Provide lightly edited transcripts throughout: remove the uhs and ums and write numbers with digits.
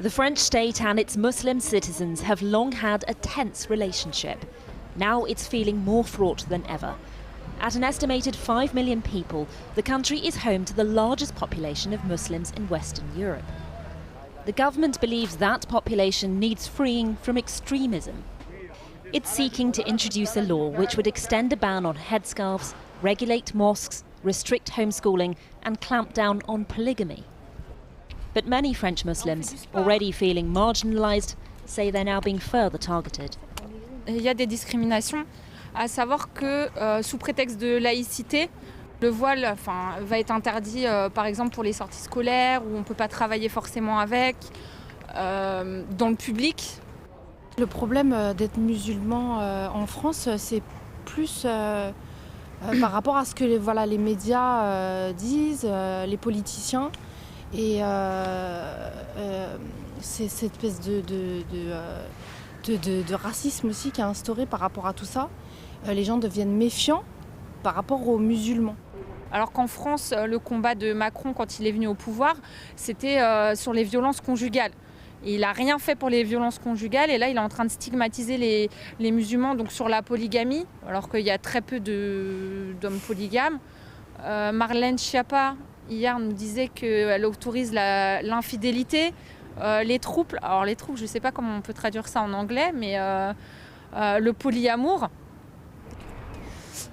The French state and its Muslim citizens have long had a tense relationship. Now it's feeling more fraught than ever. At an estimated 5 million people, the country is home to the largest population of Muslims in Western Europe. The government believes that population needs freeing from extremism. It's seeking to introduce a law which would extend a ban on headscarves, regulate mosques, restrict homeschooling and clamp down on polygamy. But many French Muslims, already feeling marginalised, say they're now being further targeted. Il y a des discriminations, à savoir que sous prétexte de laïcité, le voile va être interdit par exemple pour les sorties scolaires où on ne peut pas travailler forcément avec, dans le public. Le problème d'être musulman en France, c'est plus par rapport à ce que les médias disent, les politiciens. Et c'est cette espèce de racisme aussi qui est instauré par rapport à tout ça. Les gens deviennent méfiants par rapport aux musulmans. Alors qu'en France, le combat de Macron quand il est venu au pouvoir, c'était sur les violences conjugales. Et il n'a rien fait pour les violences conjugales et là il est en train de stigmatiser les musulmans donc sur la polygamie, alors qu'il y a très peu d'hommes polygames. Marlène Schiappa, hier, nous disait qu'elle autorise l'infidélité, les troubles. Alors les troubles, je ne sais pas comment on peut traduire ça en anglais, mais le polyamour.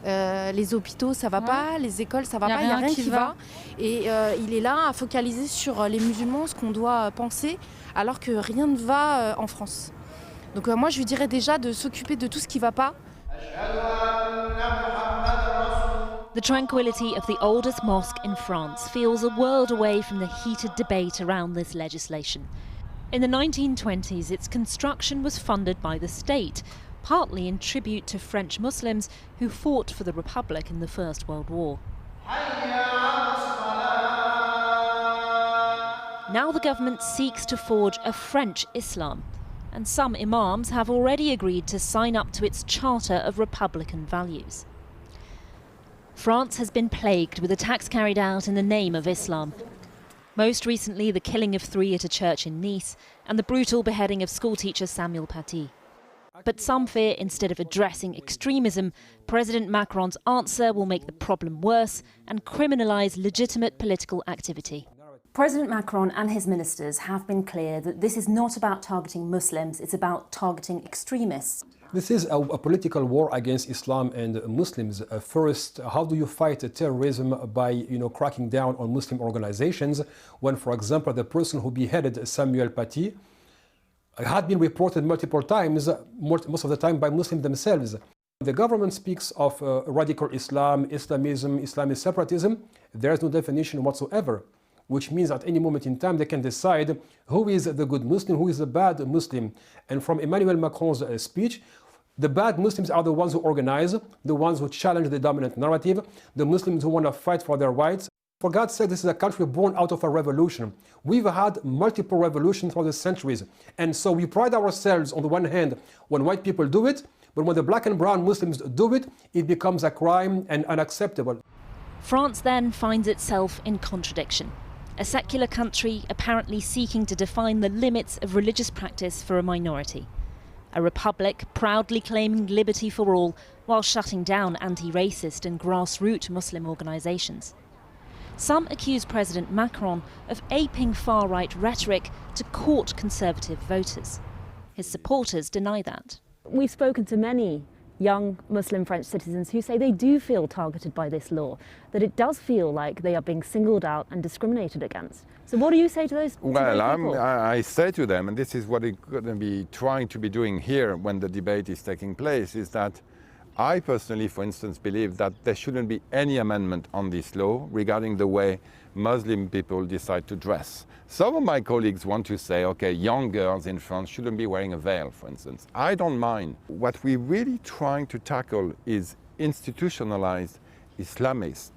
Les hôpitaux, ça va pas, les écoles, ça va pas, il n'y a rien qui va. Et il est là à focaliser sur les musulmans, ce qu'on doit penser, alors que rien ne va en France. Donc moi, je lui dirais déjà de s'occuper de tout ce qui ne va pas. The tranquility of the oldest mosque in France feels a world away from the heated debate around this legislation. In the 1920s, its construction was funded by the state, partly in tribute to French Muslims who fought for the Republic in the First World War. Now the government seeks to forge a French Islam, and some imams have already agreed to sign up to its charter of republican values. France has been plagued with attacks carried out in the name of Islam. Most recently, the killing of 3 at a church in Nice and the brutal beheading of schoolteacher Samuel Paty. But some fear instead of addressing extremism, President Macron's answer will make the problem worse and criminalise legitimate political activity. President Macron and his ministers have been clear that this is not about targeting Muslims, it's about targeting extremists. This is a political war against Islam and Muslims. First, how do you fight terrorism by, cracking down on Muslim organizations when, for example, the person who beheaded Samuel Paty had been reported multiple times, most of the time by Muslims themselves. The government speaks of radical Islam, Islamism, Islamist separatism. There is no definition whatsoever, which means at any moment in time they can decide who is the good Muslim, who is the bad Muslim. And from Emmanuel Macron's speech, the bad Muslims are the ones who organize, the ones who challenge the dominant narrative, the Muslims who want to fight for their rights. For God's sake, this is a country born out of a revolution. We've had multiple revolutions for the centuries. And so we pride ourselves, on the one hand, when white people do it, but when the black and brown Muslims do it, it becomes a crime and unacceptable. France then finds itself in contradiction. A secular country apparently seeking to define the limits of religious practice for a minority. A republic proudly claiming liberty for all while shutting down anti-racist and grassroots Muslim organisations. Some accuse President Macron of aping far-right rhetoric to court conservative voters. His supporters deny that. We've spoken to many young Muslim French citizens who say they do feel targeted by this law, that it does feel like they are being singled out and discriminated against. So what do you say to those people? Well, I say to them, and this is what we're going to be trying to be doing here when the debate is taking place, is that I personally, for instance, believe that there shouldn't be any amendment on this law regarding the way Muslim people decide to dress. Some of my colleagues want to say, okay, young girls in France shouldn't be wearing a veil, for instance. I don't mind. What we're really trying to tackle is institutionalized Islamist,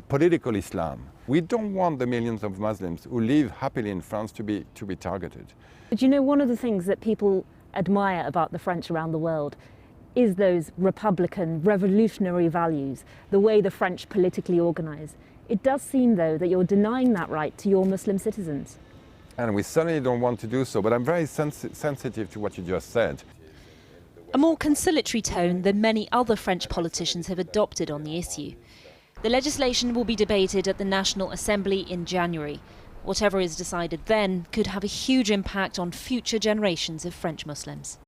political Islam. We don't want the millions of Muslims who live happily in France to be targeted. But one of the things that people admire about the French around the world is those republican, revolutionary values, the way the French politically organise. It does seem, though, that you're denying that right to your Muslim citizens. And we certainly don't want to do so, but I'm very sensitive to what you just said. A more conciliatory tone than many other French politicians have adopted on the issue. The legislation will be debated at the National Assembly in January. Whatever is decided then could have a huge impact on future generations of French Muslims.